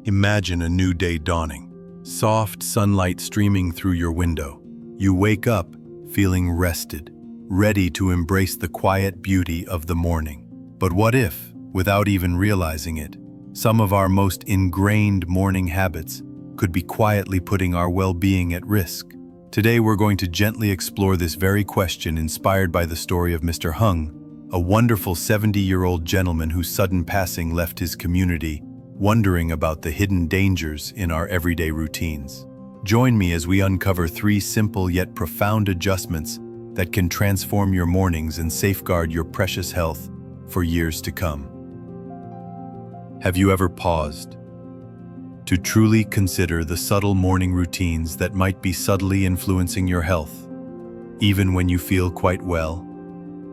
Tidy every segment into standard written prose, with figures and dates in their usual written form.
Imagine a new day dawning, soft sunlight streaming through your window. You wake up feeling rested, ready to embrace the quiet beauty of the morning. But what if, without even realizing it, some of our most ingrained morning habits could be quietly putting our well-being at risk? Today we're going to gently explore this very question, inspired by the story of Mr. Hung, a wonderful 70-year-old gentleman whose sudden passing left his community wondering about the hidden dangers in our everyday routines. Join me as we uncover 3 simple yet profound adjustments that can transform your mornings and safeguard your precious health for years to come. Have you ever paused to truly consider the subtle morning routines that might be subtly influencing your health? Even when you feel quite well,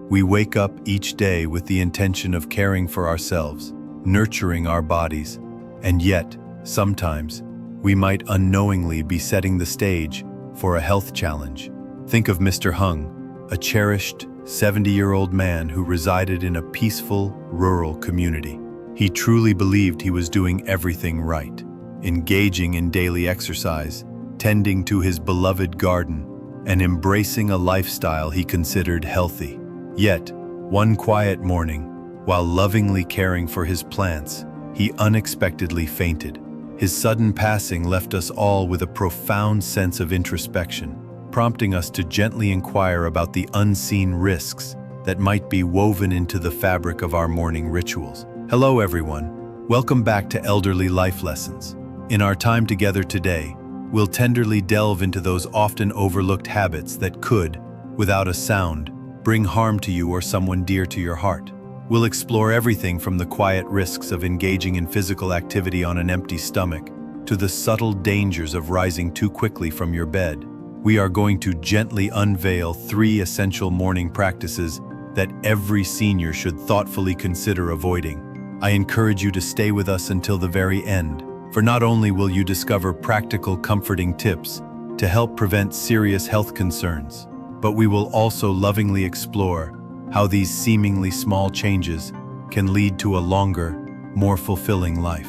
we wake up each day with the intention of caring for ourselves, nurturing our bodies, and yet, sometimes, we might unknowingly be setting the stage for a health challenge. Think of Mr. Hung, a cherished 70-year-old man who resided in a peaceful, rural community. He truly believed he was doing everything right, engaging in daily exercise, tending to his beloved garden, and embracing a lifestyle he considered healthy. Yet, one quiet morning, while lovingly caring for his plants, he unexpectedly fainted. His sudden passing left us all with a profound sense of introspection, prompting us to gently inquire about the unseen risks that might be woven into the fabric of our morning rituals. Hello everyone, welcome back to Elderly Life Lessons. In our time together today, we'll tenderly delve into those often overlooked habits that could, without a sound, bring harm to you or someone dear to your heart. We'll explore everything from the quiet risks of engaging in physical activity on an empty stomach to the subtle dangers of rising too quickly from your bed. We are going to gently unveil 3 essential morning practices that every senior should thoughtfully consider avoiding. I encourage you to stay with us until the very end, for not only will you discover practical, comforting tips to help prevent serious health concerns, but we will also lovingly explore how these seemingly small changes can lead to a longer, more fulfilling life.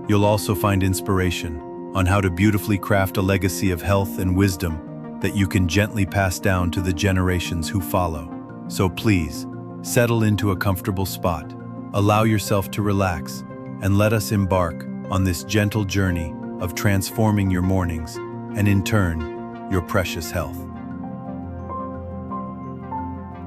You'll also find inspiration on how to beautifully craft a legacy of health and wisdom that you can gently pass down to the generations who follow. So please, settle into a comfortable spot, allow yourself to relax, and let us embark on this gentle journey of transforming your mornings and, in turn, your precious health.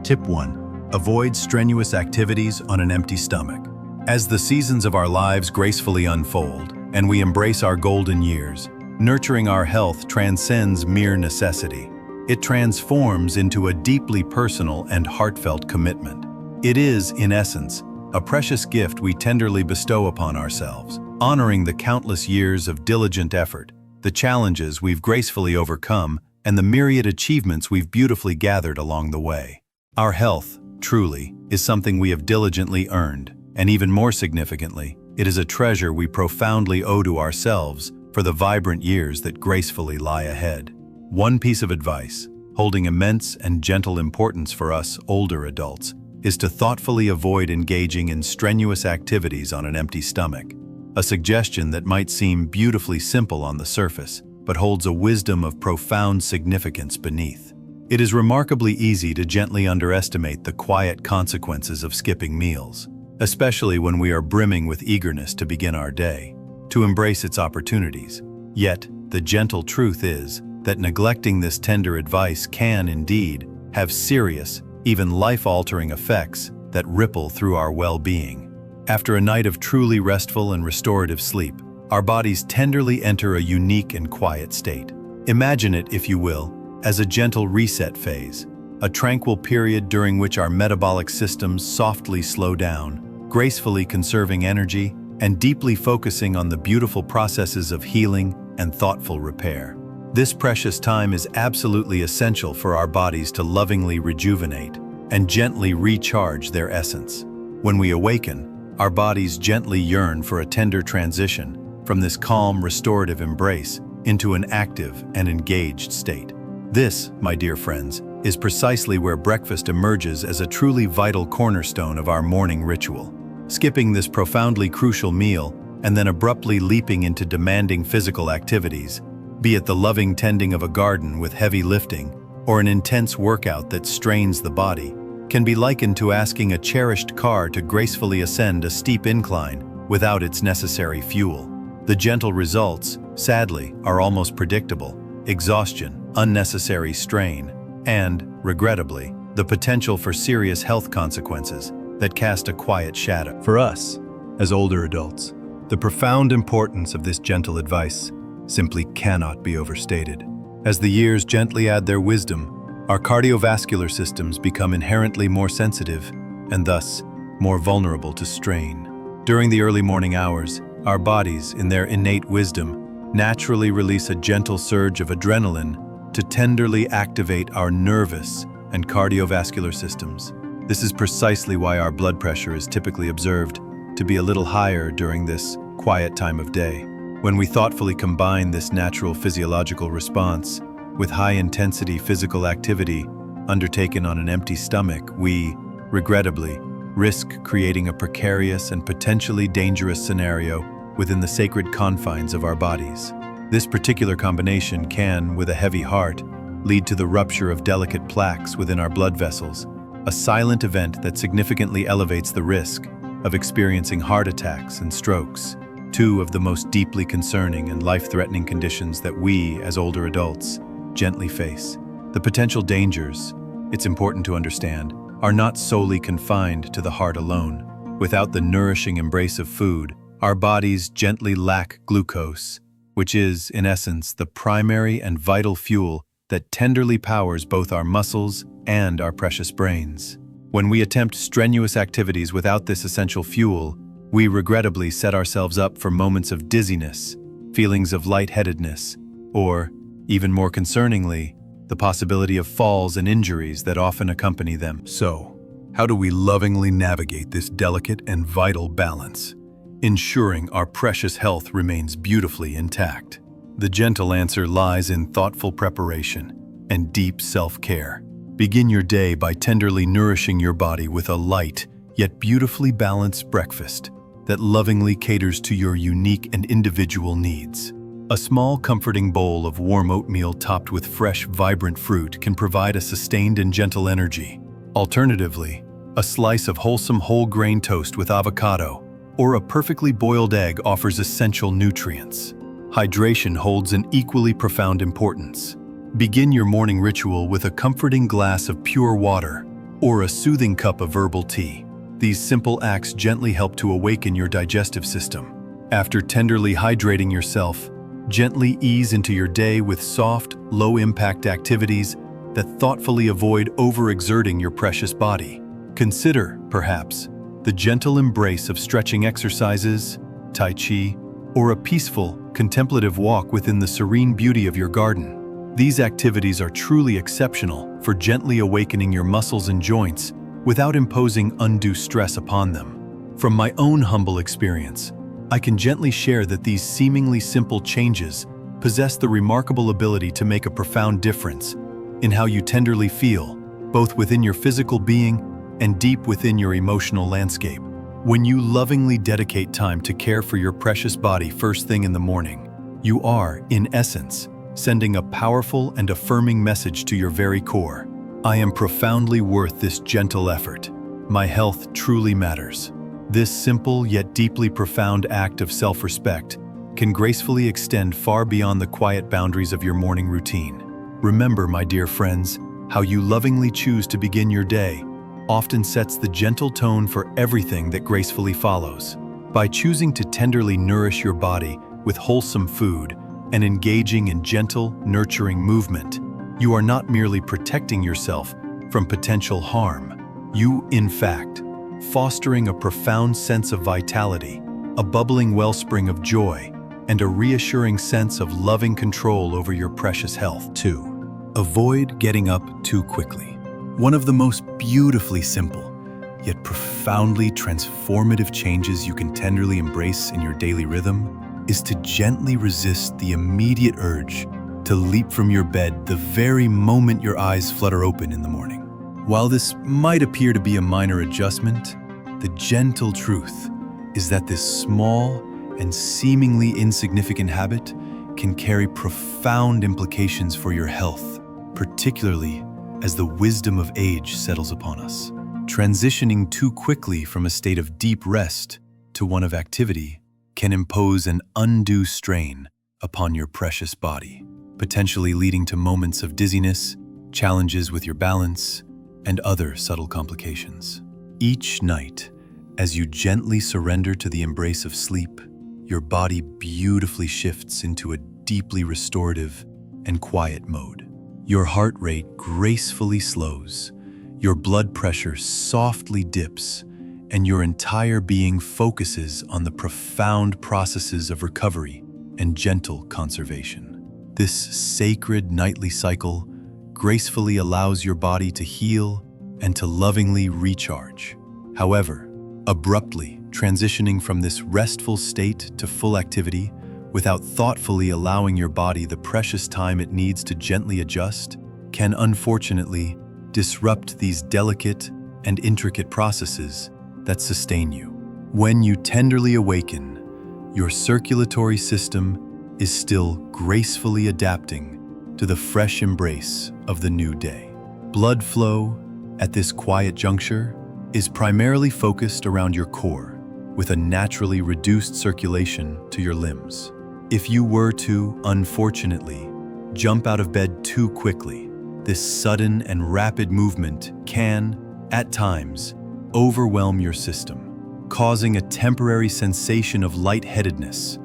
Tip 1. Avoid strenuous activities on an empty stomach. As the seasons of our lives gracefully unfold and we embrace our golden years, nurturing our health transcends mere necessity. It transforms into a deeply personal and heartfelt commitment. It is, in essence, a precious gift we tenderly bestow upon ourselves, honoring the countless years of diligent effort, the challenges we've gracefully overcome, and the myriad achievements we've beautifully gathered along the way. Our health, truly, is something we have diligently earned, and even more significantly, it is a treasure we profoundly owe to ourselves for the vibrant years that gracefully lie ahead. One piece of advice, holding immense and gentle importance for us older adults, is to thoughtfully avoid engaging in strenuous activities on an empty stomach. A suggestion that might seem beautifully simple on the surface, but holds a wisdom of profound significance beneath. It is remarkably easy to gently underestimate the quiet consequences of skipping meals, especially when we are brimming with eagerness to begin our day, to embrace its opportunities. Yet, the gentle truth is that neglecting this tender advice can, indeed, have serious, even life-altering effects that ripple through our well-being. After a night of truly restful and restorative sleep, our bodies tenderly enter a unique and quiet state. Imagine it, if you will, as a gentle reset phase, a tranquil period during which our metabolic systems softly slow down, gracefully conserving energy and deeply focusing on the beautiful processes of healing and thoughtful repair. This precious time is absolutely essential for our bodies to lovingly rejuvenate and gently recharge their essence. When we awaken, our bodies gently yearn for a tender transition from this calm, restorative embrace into an active and engaged state. This, my dear friends, is precisely where breakfast emerges as a truly vital cornerstone of our morning ritual. Skipping this profoundly crucial meal and then abruptly leaping into demanding physical activities, be it the loving tending of a garden with heavy lifting or an intense workout that strains the body, can be likened to asking a cherished car to gracefully ascend a steep incline without its necessary fuel. The gentle results, sadly, are almost predictable: exhaustion, unnecessary strain, and, regrettably, the potential for serious health consequences that cast a quiet shadow. For us, as older adults, the profound importance of this gentle advice simply cannot be overstated. As the years gently add their wisdom, our cardiovascular systems become inherently more sensitive and thus more vulnerable to strain. During the early morning hours, our bodies, in their innate wisdom, naturally release a gentle surge of adrenaline to tenderly activate our nervous and cardiovascular systems. This is precisely why our blood pressure is typically observed to be a little higher during this quiet time of day. When we thoughtfully combine this natural physiological response with high-intensity physical activity undertaken on an empty stomach, we, regrettably, risk creating a precarious and potentially dangerous scenario within the sacred confines of our bodies. This particular combination can, with a heavy heart, lead to the rupture of delicate plaques within our blood vessels, a silent event that significantly elevates the risk of experiencing heart attacks and strokes, two of the most deeply concerning and life-threatening conditions that we, as older adults, gently face. The potential dangers, it's important to understand, are not solely confined to the heart alone. Without the nourishing embrace of food, our bodies gently lack glucose, which is, in essence, the primary and vital fuel that tenderly powers both our muscles and our precious brains. When we attempt strenuous activities without this essential fuel, we regrettably set ourselves up for moments of dizziness, feelings of lightheadedness, or, even more concerningly, the possibility of falls and injuries that often accompany them. So, how do we lovingly navigate this delicate and vital balance, ensuring our precious health remains beautifully intact? The gentle answer lies in thoughtful preparation and deep self-care. Begin your day by tenderly nourishing your body with a light, yet beautifully balanced breakfast that lovingly caters to your unique and individual needs. A small, comforting bowl of warm oatmeal topped with fresh, vibrant fruit can provide a sustained and gentle energy. Alternatively, a slice of wholesome whole-grain toast with avocado or a perfectly boiled egg offers essential nutrients. Hydration holds an equally profound importance. Begin your morning ritual with a comforting glass of pure water or a soothing cup of herbal tea. These simple acts gently help to awaken your digestive system. After tenderly hydrating yourself, gently ease into your day with soft, low-impact activities that thoughtfully avoid overexerting your precious body. Consider, perhaps, the gentle embrace of stretching exercises, Tai Chi, or a peaceful, contemplative walk within the serene beauty of your garden. These activities are truly exceptional for gently awakening your muscles and joints without imposing undue stress upon them. From my own humble experience, I can gently share that these seemingly simple changes possess the remarkable ability to make a profound difference in how you tenderly feel, both within your physical being and deep within your emotional landscape. When you lovingly dedicate time to care for your precious body first thing in the morning, you are, in essence, sending a powerful and affirming message to your very core. I am profoundly worth this gentle effort. My health truly matters. This simple yet deeply profound act of self-respect can gracefully extend far beyond the quiet boundaries of your morning routine. Remember, my dear friends, how you lovingly choose to begin your day often sets the gentle tone for everything that gracefully follows. By choosing to tenderly nourish your body with wholesome food and engaging in gentle, nurturing movement, you are not merely protecting yourself from potential harm. You, in fact, fostering a profound sense of vitality, a bubbling wellspring of joy, and a reassuring sense of loving control over your precious health. 2. Avoid getting up too quickly. One of the most beautifully simple, yet profoundly transformative changes you can tenderly embrace in your daily rhythm is to gently resist the immediate urge to leap from your bed the very moment your eyes flutter open in the morning. While this might appear to be a minor adjustment, the gentle truth is that this small and seemingly insignificant habit can carry profound implications for your health, particularly as the wisdom of age settles upon us. Transitioning too quickly from a state of deep rest to one of activity can impose an undue strain upon your precious body, potentially leading to moments of dizziness, challenges with your balance, and other subtle complications. Each night, as you gently surrender to the embrace of sleep, your body beautifully shifts into a deeply restorative and quiet mode. Your heart rate gracefully slows, your blood pressure softly dips, and your entire being focuses on the profound processes of recovery and gentle conservation. This sacred nightly cycle gracefully allows your body to heal and to lovingly recharge. However, abruptly transitioning from this restful state to full activity without thoughtfully allowing your body the precious time it needs to gently adjust can unfortunately disrupt these delicate and intricate processes that sustain you. When you tenderly awaken, your circulatory system is still gracefully adapting to the fresh embrace of the new day. Blood flow at this quiet juncture is primarily focused around your core, with a naturally reduced circulation to your limbs. If you were to, unfortunately, jump out of bed too quickly, this sudden and rapid movement can, at times, overwhelm your system, causing a temporary sensation of lightheadedness,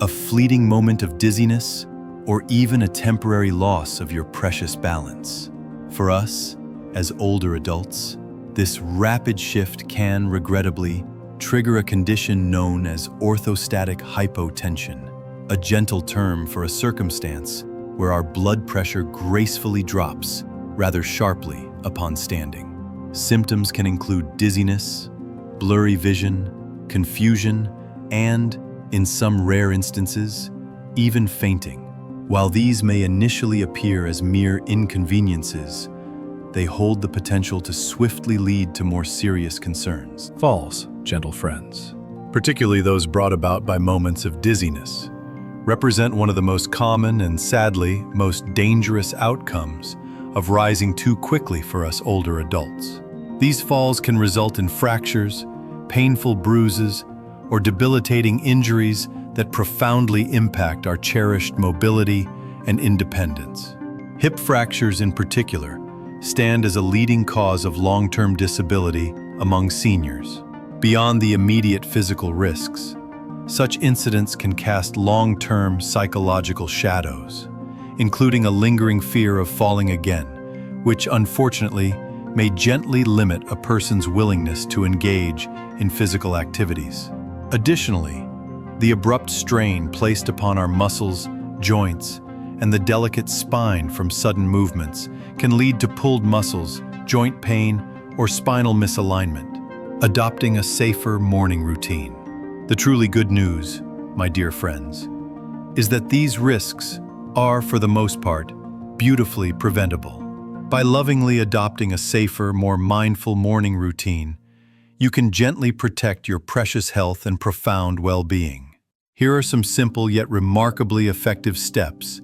a fleeting moment of dizziness, or even a temporary loss of your precious balance. For us, as older adults, this rapid shift can, regrettably, trigger a condition known as orthostatic hypotension, a gentle term for a circumstance where our blood pressure gracefully drops rather sharply upon standing. Symptoms can include dizziness, blurry vision, confusion, and, in some rare instances, even fainting. While these may initially appear as mere inconveniences, they hold the potential to swiftly lead to more serious concerns. Falls, gentle friends, Particularly those brought about by moments of dizziness, represent one of the most common and, sadly, most dangerous outcomes of rising too quickly for us older adults. These falls can result in fractures, painful bruises, or debilitating injuries that profoundly impact our cherished mobility and independence. Hip fractures in particular stand as a leading cause of long-term disability among seniors. Beyond the immediate physical risks, such incidents can cast long-term psychological shadows, including a lingering fear of falling again, which unfortunately may gently limit a person's willingness to engage in physical activities. Additionally, the abrupt strain placed upon our muscles, joints, and the delicate spine from sudden movements can lead to pulled muscles, joint pain, or spinal misalignment. Adopting a safer morning routine. The truly good news, my dear friends, is that these risks are, for the most part, beautifully preventable. By lovingly adopting a safer, more mindful morning routine, you can gently protect your precious health and profound well-being. Here are some simple yet remarkably effective steps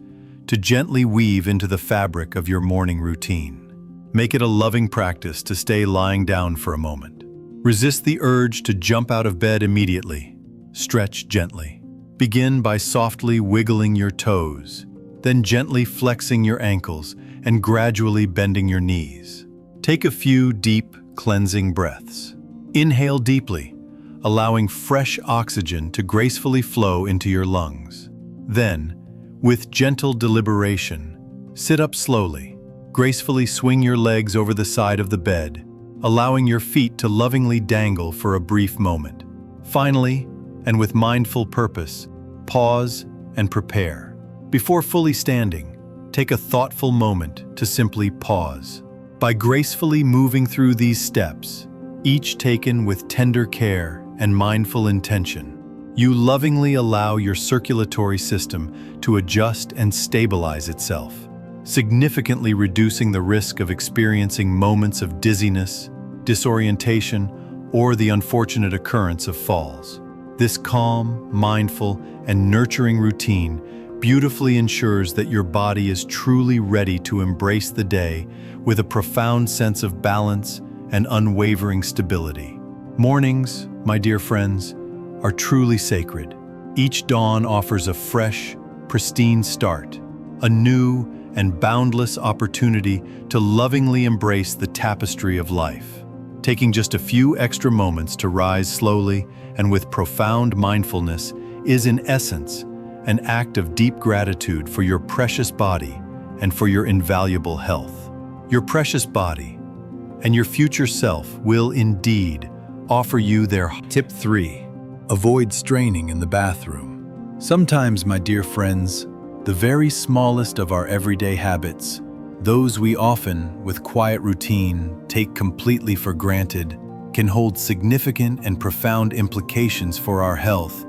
to gently weave into the fabric of your morning routine. Make it a loving practice to stay lying down for a moment. Resist the urge to jump out of bed immediately. Stretch gently. Begin by softly wiggling your toes, then gently flexing your ankles and gradually bending your knees. Take a few deep, cleansing breaths. Inhale deeply, allowing fresh oxygen to gracefully flow into your lungs. Then, with gentle deliberation, sit up slowly. Gracefully swing your legs over the side of the bed, allowing your feet to lovingly dangle for a brief moment. Finally, and with mindful purpose, pause and prepare. Before fully standing, take a thoughtful moment to simply pause. By gracefully moving through these steps, each taken with tender care and mindful intention, you lovingly allow your circulatory system to adjust and stabilize itself, significantly reducing the risk of experiencing moments of dizziness, disorientation, or the unfortunate occurrence of falls. This calm, mindful, and nurturing routine beautifully ensures that your body is truly ready to embrace the day with a profound sense of balance and unwavering stability. Mornings, my dear friends, are truly sacred. Each dawn offers a fresh, pristine start, a new and boundless opportunity to lovingly embrace the tapestry of life. Taking just a few extra moments to rise slowly and with profound mindfulness is in essence an act of deep gratitude for your precious body and for your invaluable health. Your precious body and your future self will indeed offer you their Tip 3. Avoid straining in the bathroom. Sometimes, my dear friends, the very smallest of our everyday habits, those we often, with quiet routine, take completely for granted, can hold significant and profound implications for our health,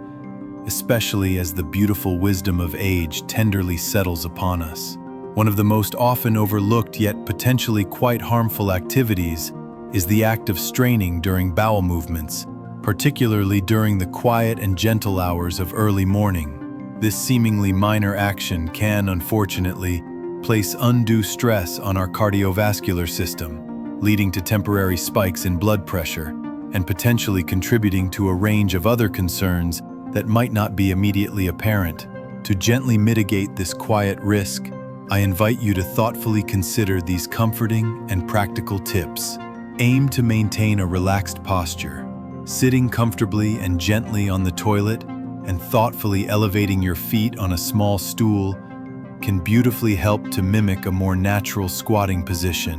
especially as the beautiful wisdom of age tenderly settles upon us. One of the most often overlooked yet potentially quite harmful activities is the act of straining during bowel movements, particularly during the quiet and gentle hours of early morning. This seemingly minor action can, unfortunately, place undue stress on our cardiovascular system, leading to temporary spikes in blood pressure and potentially contributing to a range of other concerns that might not be immediately apparent. To gently mitigate this quiet risk, I invite you to thoughtfully consider these comforting and practical tips. Aim to maintain a relaxed posture, sitting comfortably and gently on the toilet and thoughtfully elevating your feet on a small stool can beautifully help to mimic a more natural squatting position,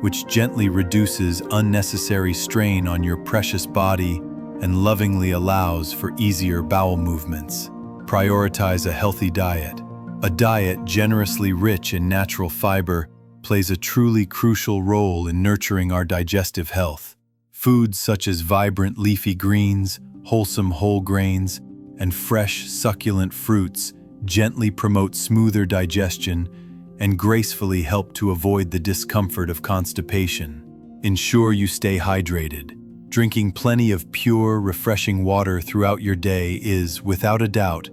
which gently reduces unnecessary strain on your precious body and lovingly allows for easier bowel movements. Prioritize a healthy diet. A diet generously rich in natural fiber plays a truly crucial role in nurturing our digestive health. Foods such as vibrant leafy greens, wholesome whole grains, and fresh, succulent fruits gently promote smoother digestion and gracefully help to avoid the discomfort of constipation. Ensure you stay hydrated. Drinking plenty of pure, refreshing water throughout your day is, without a doubt,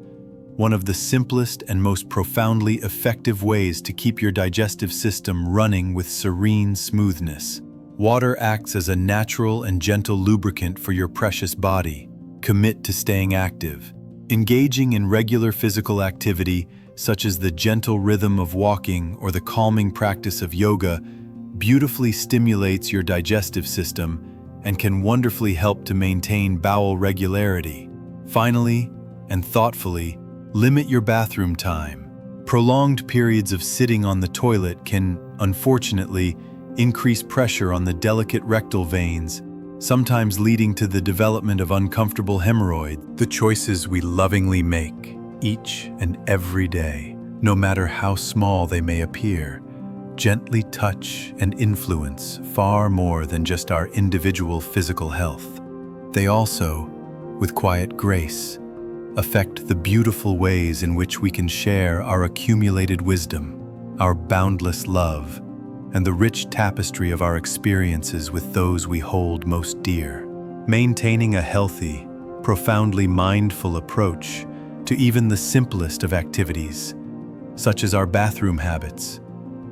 one of the simplest and most profoundly effective ways to keep your digestive system running with serene smoothness. Water acts as a natural and gentle lubricant for your precious body. Commit to staying active. Engaging in regular physical activity, such as the gentle rhythm of walking or the calming practice of yoga, beautifully stimulates your digestive system and can wonderfully help to maintain bowel regularity. Finally, and thoughtfully, limit your bathroom time. Prolonged periods of sitting on the toilet can, unfortunately, increase pressure on the delicate rectal veins, sometimes leading to the development of uncomfortable hemorrhoids. The choices we lovingly make each and every day, no matter how small they may appear, gently touch and influence far more than just our individual physical health. They also, with quiet grace, affect the beautiful ways in which we can share our accumulated wisdom, our boundless love, and the rich tapestry of our experiences with those we hold most dear. Maintaining a healthy, profoundly mindful approach to even the simplest of activities, such as our bathroom habits,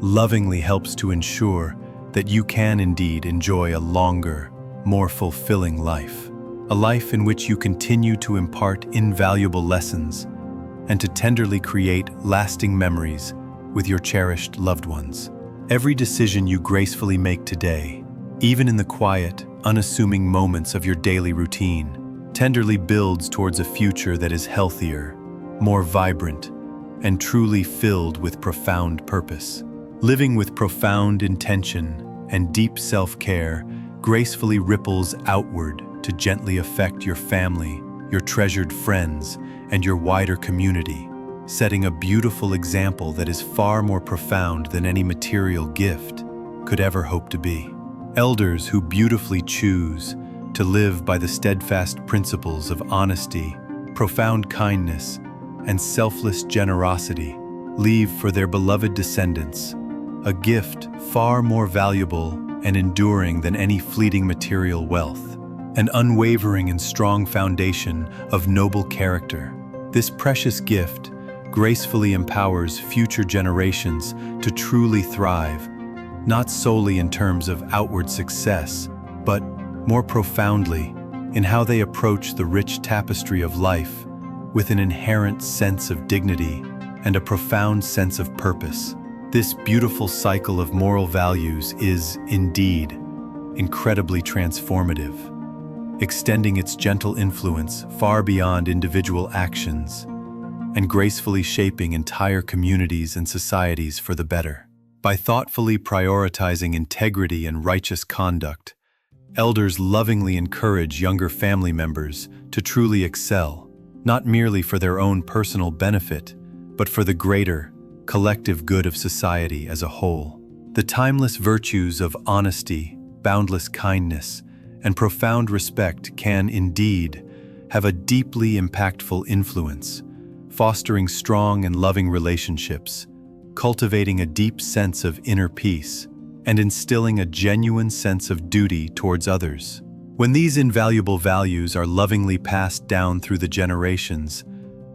lovingly helps to ensure that you can indeed enjoy a longer, more fulfilling life. A life in which you continue to impart invaluable lessons and to tenderly create lasting memories with your cherished loved ones. Every decision you gracefully make today, even in the quiet, unassuming moments of your daily routine, tenderly builds towards a future that is healthier, more vibrant, and truly filled with profound purpose. Living with profound intention and deep self-care gracefully ripples outward to gently affect your family, your treasured friends, and your wider community, setting a beautiful example that is far more profound than any material gift could ever hope to be. Elders who beautifully choose to live by the steadfast principles of honesty, profound kindness, and selfless generosity leave for their beloved descendants a gift far more valuable and enduring than any fleeting material wealth. an unwavering and strong foundation of noble character. This precious gift gracefully empowers future generations to truly thrive, not solely in terms of outward success, but more profoundly in how they approach the rich tapestry of life with an inherent sense of dignity and a profound sense of purpose. This beautiful cycle of moral values is, indeed, incredibly transformative, extending its gentle influence far beyond individual actions and gracefully shaping entire communities and societies for the better. By thoughtfully prioritizing integrity and righteous conduct, elders lovingly encourage younger family members to truly excel, not merely for their own personal benefit, but for the greater, collective good of society as a whole. The timeless virtues of honesty, boundless kindness, and profound respect can indeed have a deeply impactful influence, fostering strong and loving relationships, cultivating a deep sense of inner peace, and instilling a genuine sense of duty towards others. When these invaluable values are lovingly passed down through the generations,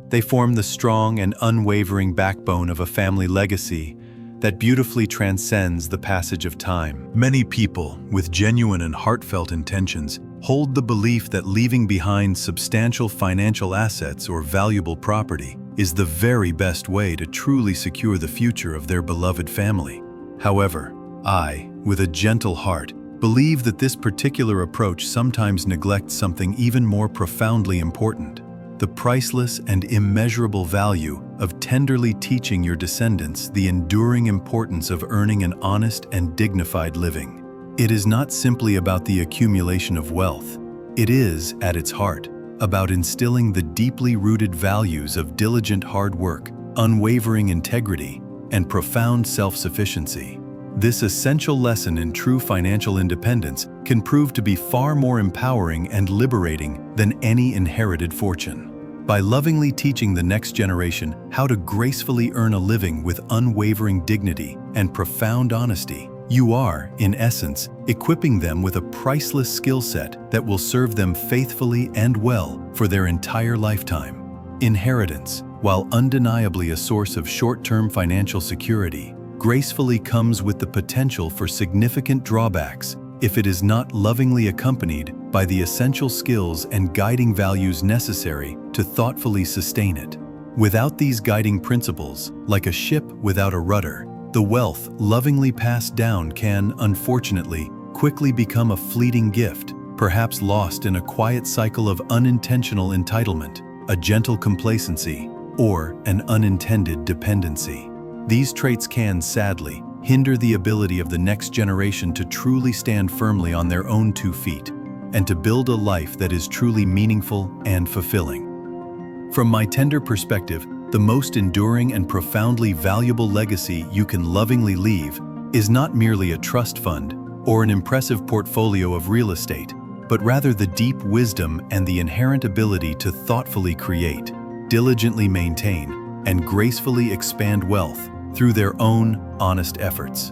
they form the strong and unwavering backbone of a family legacy that beautifully transcends the passage of time. Many people, with genuine and heartfelt intentions, hold the belief that leaving behind substantial financial assets or valuable property is the very best way to truly secure the future of their beloved family. However, I, with a gentle heart, believe that this particular approach sometimes neglects something even more profoundly important: the priceless and immeasurable value of tenderly teaching your descendants the enduring importance of earning an honest and dignified living. It is not simply about the accumulation of wealth. It is, at its heart, about instilling the deeply rooted values of diligent hard work, unwavering integrity, and profound self-sufficiency. This essential lesson in true financial independence can prove to be far more empowering and liberating than any inherited fortune. By lovingly teaching the next generation how to gracefully earn a living with unwavering dignity and profound honesty, you are, in essence, equipping them with a priceless skill set that will serve them faithfully and well for their entire lifetime. Inheritance, while undeniably a source of short-term financial security, gracefully comes with the potential for significant drawbacks if it is not lovingly accompanied by the essential skills and guiding values necessary to thoughtfully sustain it. Without these guiding principles, like a ship without a rudder, the wealth lovingly passed down can, unfortunately, quickly become a fleeting gift, perhaps lost in a quiet cycle of unintentional entitlement, a gentle complacency, or an unintended dependency. These traits can, sadly, hinder the ability of the next generation to truly stand firmly on their own 2 feet and to build a life that is truly meaningful and fulfilling. From my tender perspective, the most enduring and profoundly valuable legacy you can lovingly leave is not merely a trust fund or an impressive portfolio of real estate, but rather the deep wisdom and the inherent ability to thoughtfully create, diligently maintain, and gracefully expand wealth through their own honest efforts.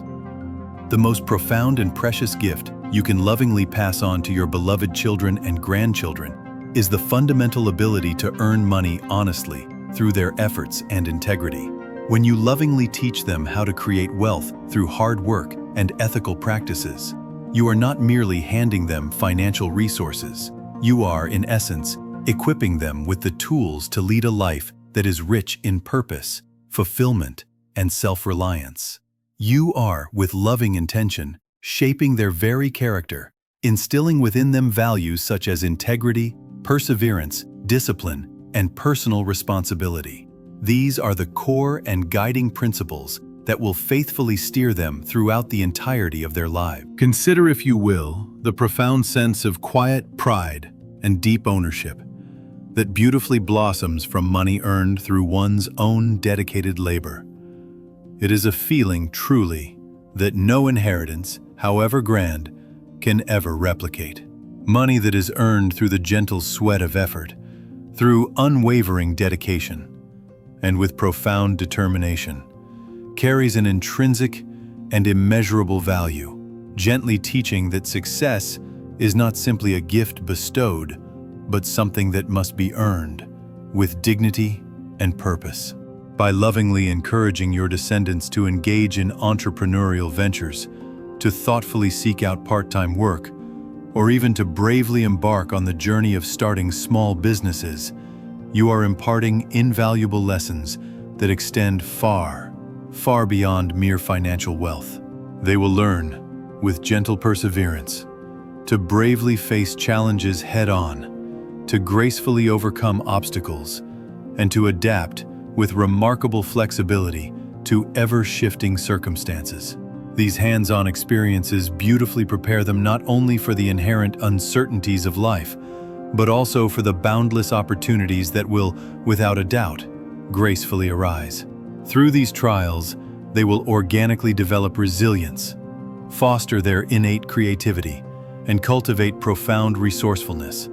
The most profound and precious gift you can lovingly pass on to your beloved children and grandchildren is the fundamental ability to earn money honestly through their efforts and integrity. When you lovingly teach them how to create wealth through hard work and ethical practices, you are not merely handing them financial resources. You are, in essence, equipping them with the tools to lead a life that is rich in purpose, fulfillment, and self-reliance. You are, with loving intention, shaping their very character, instilling within them values such as integrity, perseverance, discipline, and personal responsibility. These are the core and guiding principles that will faithfully steer them throughout the entirety of their lives. Consider, if you will, the profound sense of quiet pride and deep ownership that beautifully blossoms from money earned through one's own dedicated labor. It is a feeling, truly, that no inheritance, however grand, can ever replicate. Money that is earned through the gentle sweat of effort, through unwavering dedication, and with profound determination, carries an intrinsic and immeasurable value, gently teaching that success is not simply a gift bestowed, but something that must be earned with dignity and purpose. By lovingly encouraging your descendants to engage in entrepreneurial ventures, to thoughtfully seek out part-time work, or even to bravely embark on the journey of starting small businesses, you are imparting invaluable lessons that extend far, far beyond mere financial wealth. They will learn, with gentle perseverance, to bravely face challenges head-on, to gracefully overcome obstacles, and to adapt with remarkable flexibility to ever-shifting circumstances. These hands-on experiences beautifully prepare them not only for the inherent uncertainties of life, but also for the boundless opportunities that will, without a doubt, gracefully arise. Through these trials, they will organically develop resilience, foster their innate creativity, and cultivate profound resourcefulness,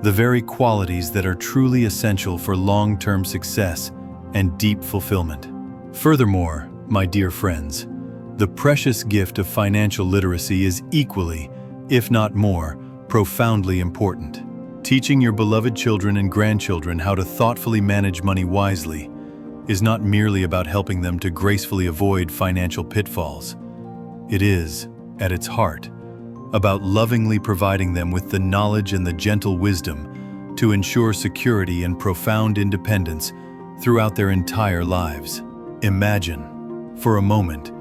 the very qualities that are truly essential for long-term success and deep fulfillment. Furthermore, my dear friends, the precious gift of financial literacy is equally, if not more, profoundly important. Teaching your beloved children and grandchildren how to thoughtfully manage money wisely is not merely about helping them to gracefully avoid financial pitfalls. It is, at its heart, about lovingly providing them with the knowledge and the gentle wisdom to ensure security and profound independence throughout their entire lives. Imagine, for a moment,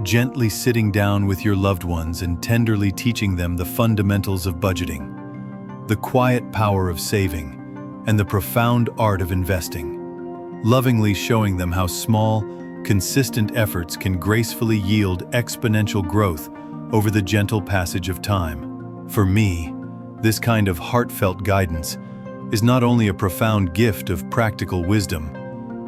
gently sitting down with your loved ones and tenderly teaching them the fundamentals of budgeting, the quiet power of saving, and the profound art of investing, lovingly showing them how small, consistent efforts can gracefully yield exponential growth over the gentle passage of time. For me, this kind of heartfelt guidance is not only a profound gift of practical wisdom,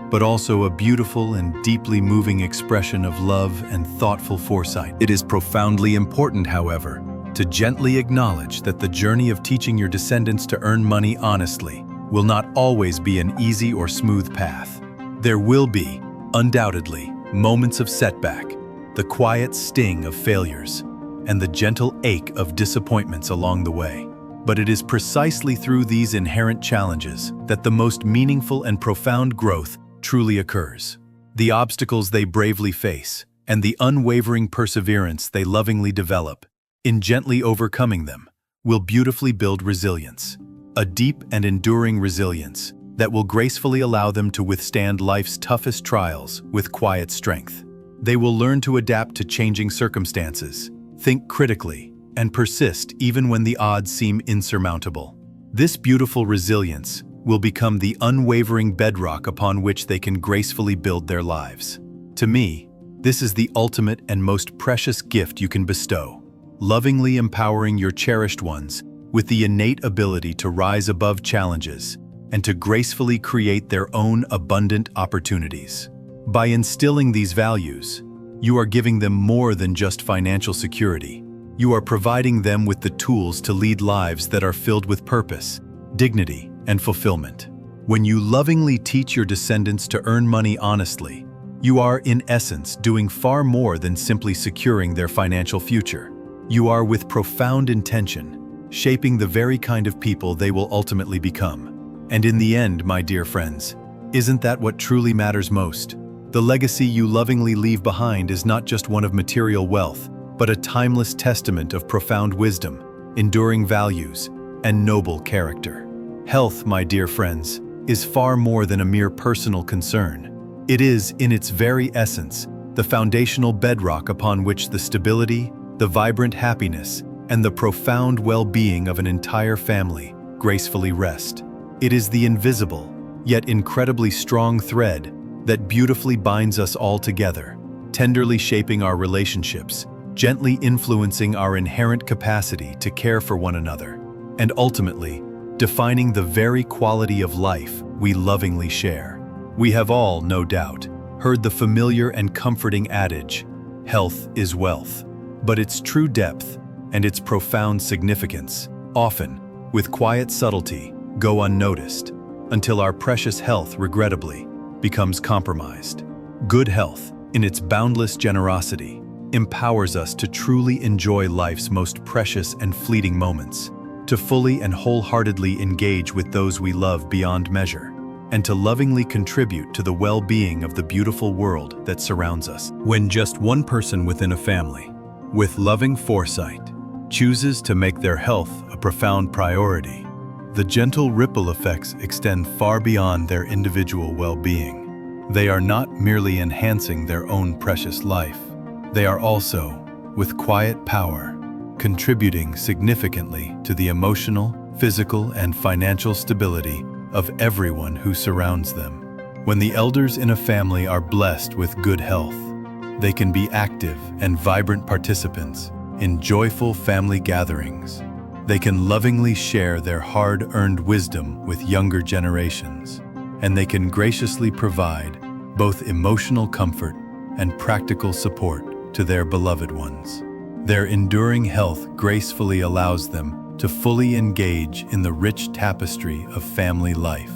but also a beautiful and deeply moving expression of love and thoughtful foresight. It is profoundly important, however, to gently acknowledge that the journey of teaching your descendants to earn money honestly will not always be an easy or smooth path. There will be, undoubtedly, moments of setback, the quiet sting of failures, and the gentle ache of disappointments along the way. But it is precisely through these inherent challenges that the most meaningful and profound growth truly occurs. The obstacles they bravely face, and the unwavering perseverance they lovingly develop, in gently overcoming them, will beautifully build resilience, a deep and enduring resilience that will gracefully allow them to withstand life's toughest trials with quiet strength. They will learn to adapt to changing circumstances, think critically, and persist even when the odds seem insurmountable. This beautiful resilience will become the unwavering bedrock upon which they can gracefully build their lives. To me, this is the ultimate and most precious gift you can bestow, lovingly empowering your cherished ones with the innate ability to rise above challenges and to gracefully create their own abundant opportunities. By instilling these values, you are giving them more than just financial security. You are providing them with the tools to lead lives that are filled with purpose, dignity, and fulfillment. When you lovingly teach your descendants to earn money honestly, you are, in essence, doing far more than simply securing their financial future. You are, with profound intention, shaping the very kind of people they will ultimately become. And in the end, my dear friends, isn't that what truly matters most? The legacy you lovingly leave behind is not just one of material wealth, but a timeless testament of profound wisdom, enduring values, and noble character. Health, my dear friends, is far more than a mere personal concern. It is, in its very essence, the foundational bedrock upon which the stability, the vibrant happiness, and the profound well-being of an entire family gracefully rest. It is the invisible, yet incredibly strong thread that beautifully binds us all together, tenderly shaping our relationships, gently influencing our inherent capacity to care for one another, and ultimately, defining the very quality of life we lovingly share. We have all, no doubt, heard the familiar and comforting adage, "Health is wealth." But its true depth and its profound significance, often, with quiet subtlety, go unnoticed, until our precious health, regrettably, becomes compromised. Good health, in its boundless generosity, empowers us to truly enjoy life's most precious and fleeting moments, to fully and wholeheartedly engage with those we love beyond measure, and to lovingly contribute to the well-being of the beautiful world that surrounds us. When just one person within a family, with loving foresight, chooses to make their health a profound priority, the gentle ripple effects extend far beyond their individual well-being. They are not merely enhancing their own precious life, they are also, with quiet power, contributing significantly to the emotional, physical, and financial stability of everyone who surrounds them. When the elders in a family are blessed with good health, they can be active and vibrant participants in joyful family gatherings. They can lovingly share their hard-earned wisdom with younger generations, and they can graciously provide both emotional comfort and practical support to their beloved ones. Their enduring health gracefully allows them to fully engage in the rich tapestry of family life,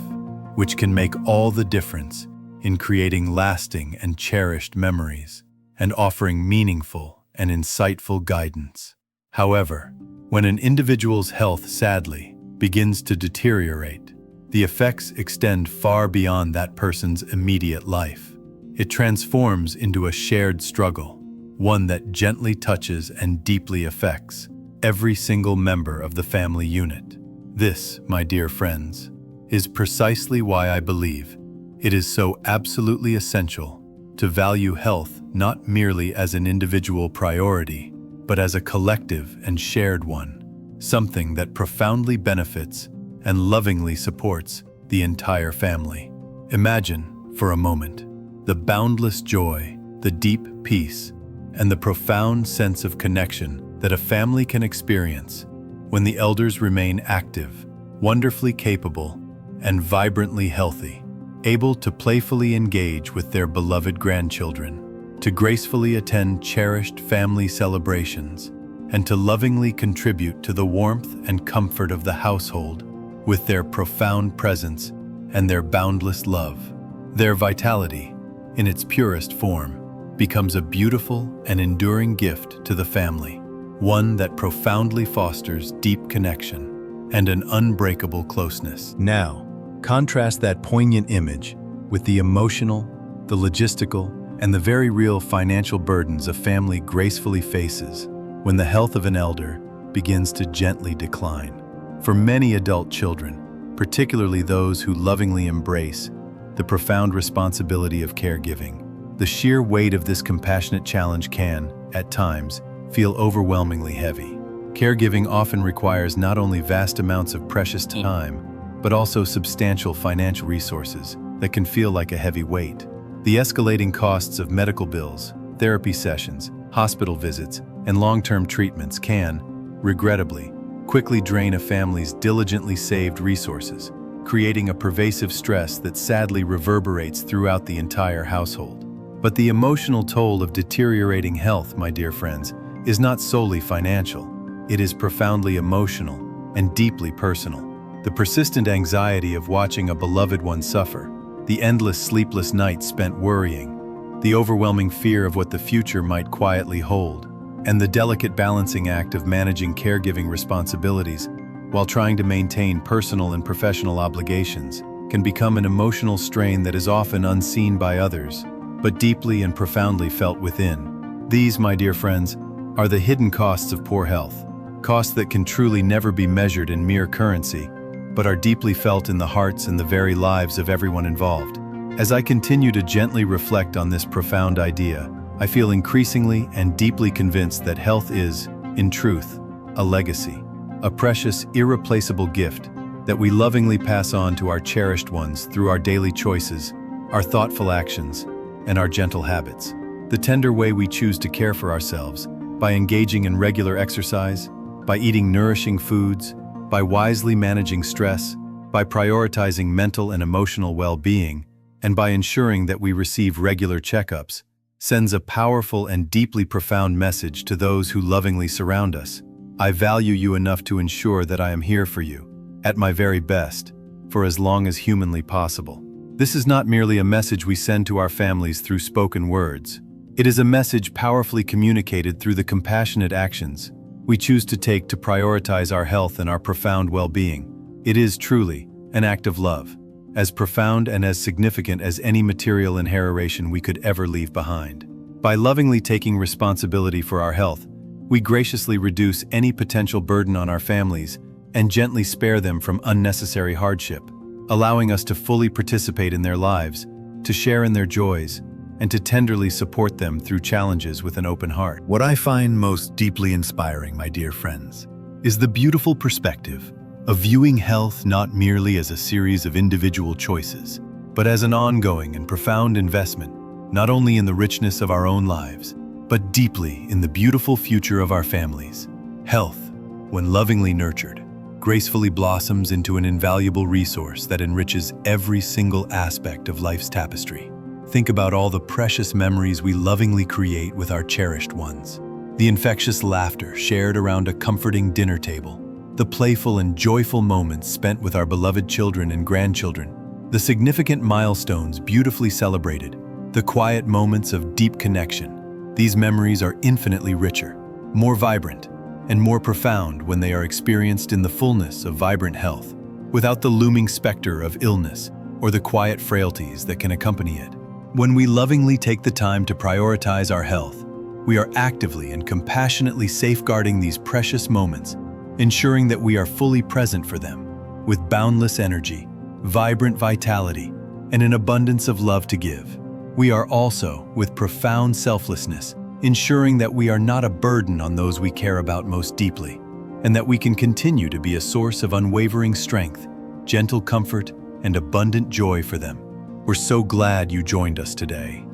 which can make all the difference in creating lasting and cherished memories and offering meaningful and insightful guidance. However, when an individual's health sadly begins to deteriorate, the effects extend far beyond that person's immediate life. It transforms into a shared struggle, one that gently touches and deeply affects every single member of the family unit. This, my dear friends, is precisely why I believe it is so absolutely essential to value health not merely as an individual priority, but as a collective and shared one, something that profoundly benefits and lovingly supports the entire family. Imagine, for a moment, the boundless joy, the deep peace, and the profound sense of connection that a family can experience when the elders remain active, wonderfully capable, and vibrantly healthy, able to playfully engage with their beloved grandchildren, to gracefully attend cherished family celebrations, and to lovingly contribute to the warmth and comfort of the household with their profound presence and their boundless love. Their vitality, in its purest form, becomes a beautiful and enduring gift to the family, one that profoundly fosters deep connection and an unbreakable closeness. Now, contrast that poignant image with the emotional, the logistical, and the very real financial burdens a family gracefully faces when the health of an elder begins to gently decline. For many adult children, particularly those who lovingly embrace the profound responsibility of caregiving, the sheer weight of this compassionate challenge can, at times, feel overwhelmingly heavy. Caregiving often requires not only vast amounts of precious time, but also substantial financial resources that can feel like a heavy weight. The escalating costs of medical bills, therapy sessions, hospital visits, and long-term treatments can, regrettably, quickly drain a family's diligently saved resources, creating a pervasive stress that sadly reverberates throughout the entire household. But the emotional toll of deteriorating health, my dear friends, is not solely financial. It is profoundly emotional and deeply personal. The persistent anxiety of watching a beloved one suffer, the endless sleepless nights spent worrying, the overwhelming fear of what the future might quietly hold, and the delicate balancing act of managing caregiving responsibilities while trying to maintain personal and professional obligations can become an emotional strain that is often unseen by others, but deeply and profoundly felt within. These, my dear friends, are the hidden costs of poor health, costs that can truly never be measured in mere currency, but are deeply felt in the hearts and the very lives of everyone involved. As I continue to gently reflect on this profound idea, I feel increasingly and deeply convinced that health is, in truth, a legacy, a precious, irreplaceable gift that we lovingly pass on to our cherished ones through our daily choices, our thoughtful actions, and our gentle habits. The tender way we choose to care for ourselves, by engaging in regular exercise, by eating nourishing foods, by wisely managing stress, by prioritizing mental and emotional well-being, and by ensuring that we receive regular checkups, sends a powerful and deeply profound message to those who lovingly surround us. I value you enough to ensure that I am here for you, at my very best, for as long as humanly possible. This is not merely a message we send to our families through spoken words, It is a message powerfully communicated through the compassionate actions we choose to take to prioritize our health and our profound well-being. It is truly an act of love, as profound and as significant as any material inheritance we could ever leave behind. By lovingly taking responsibility for our health, we graciously reduce any potential burden on our families and gently spare them from unnecessary hardship, allowing us to fully participate in their lives, to share in their joys, and to tenderly support them through challenges with an open heart. What I find most deeply inspiring, my dear friends, is the beautiful perspective of viewing health not merely as a series of individual choices, but as an ongoing and profound investment, not only in the richness of our own lives, but deeply in the beautiful future of our families. Health, when lovingly nurtured, gracefully blossoms into an invaluable resource that enriches every single aspect of life's tapestry. Think about all the precious memories we lovingly create with our cherished ones. The infectious laughter shared around a comforting dinner table, the playful and joyful moments spent with our beloved children and grandchildren, the significant milestones beautifully celebrated, the quiet moments of deep connection. These memories are infinitely richer, more vibrant, and more profound when they are experienced in the fullness of vibrant health, without the looming specter of illness or the quiet frailties that can accompany it. When we lovingly take the time to prioritize our health, we are actively and compassionately safeguarding these precious moments, ensuring that we are fully present for them, with boundless energy, vibrant vitality, and an abundance of love to give. We are also, with profound selflessness, ensuring that we are not a burden on those we care about most deeply, and that we can continue to be a source of unwavering strength, gentle comfort, and abundant joy for them. We're so glad you joined us today.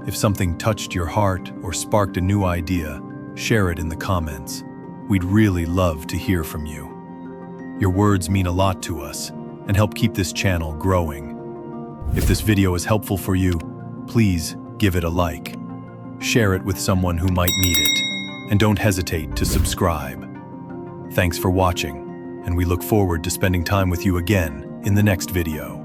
If something touched your heart or sparked a new idea, share it in the comments. We'd really love to hear from you. Your words mean a lot to us and help keep this channel growing. If this video is helpful for you, please give it a like. Share it with someone who might need it, and don't hesitate to subscribe. Thanks for watching, and we look forward to spending time with you again in the next video.